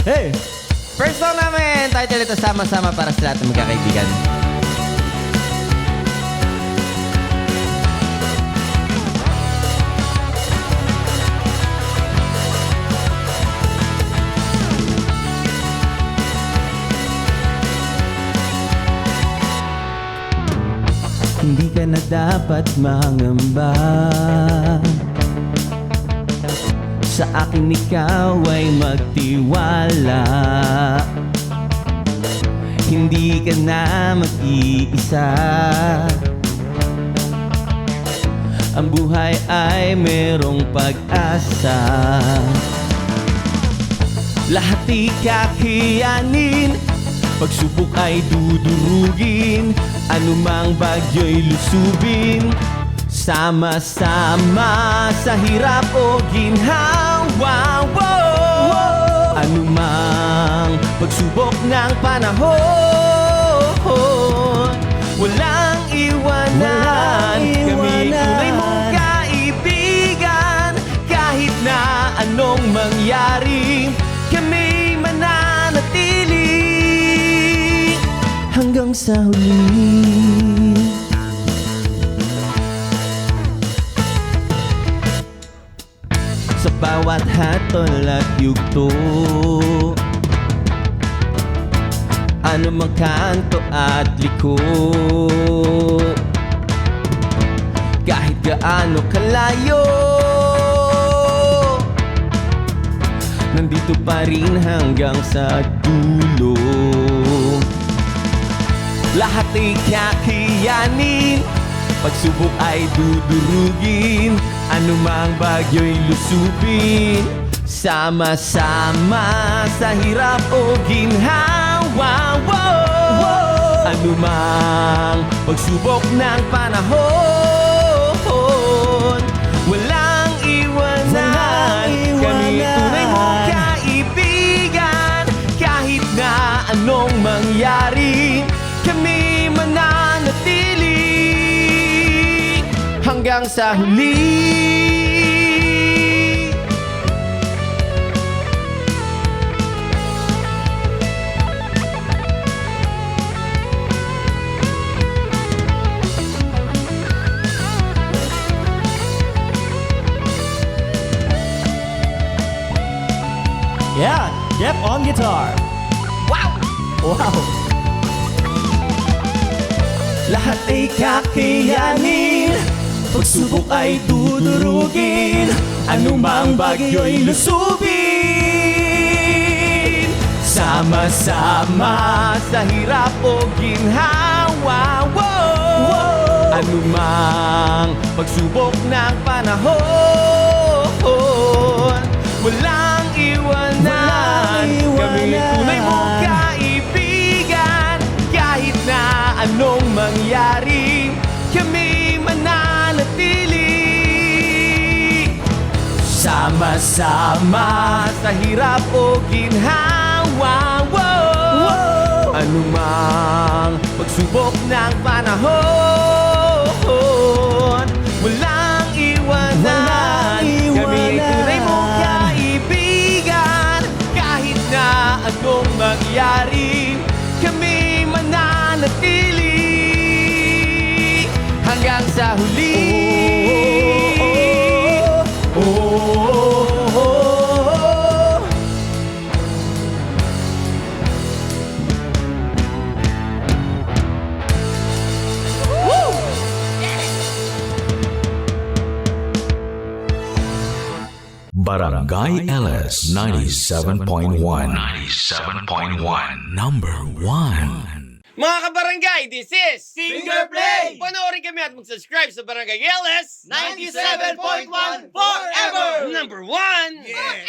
Hey! First song namin, title ito Sama-sama para sa lahat ng magkakaibigan. Hindi ka na dapat mangamba. Sa akin ikaw ay magtiwala. Hindi ka na mag-iisa. Ang buhay ay merong pag-asa. Lahat ikakayanin, pagsubok ay dudurugin, anumang bagyo'y lusubin. Sama-sama sa hirap o ginhawa. Anumang pagsubok ng panahon, walang iwanan. Kami tunay mong kaibigan. Kahit na anong mangyari, kami mananatili hanggang sa huli. Sa bawat hatol at yugto, anumang kanto at liko, kahit gaano kalayo, nandito pa rin hanggang sa dulo. Lahat ay kakayanin, pagsubok ay dudurugin, anumang bagyo'y lusubin. Sama-sama sa hirap o ginhawa. Anumang pagsubok ng panahon, walang iwanan. Kami tunay mong kaibigan. Kahit na anong mangyari, kami mananatili hanggang sa huli. Yeah, Jeff on guitar. Wow! Wow. Lahat ay kakayanin, pagsubok ay dudurugin, anumang bagyo'y lusubin. Sama-sama sa hirap o ginhawa. Anumang pagsubok ng panahon, walang iwanan. Kami tunay mong kaibigan. Kahit na anong mangyari, kami mananatili. Sama-sama sa hirap o ginhawa. Anumang pagsubok ng panahon, walang iwanan. Kami tunay mong kaibigan. Kahit na anong mangyari, kami mananatili hanggang sa huli. Barangay LS 97.1. 97.1. Number 1. Mga kabarangay, this is Finger Play! Panoorin kami at mag-subscribe sa Barangay LS 97.1 forever! Number 1! Yeah!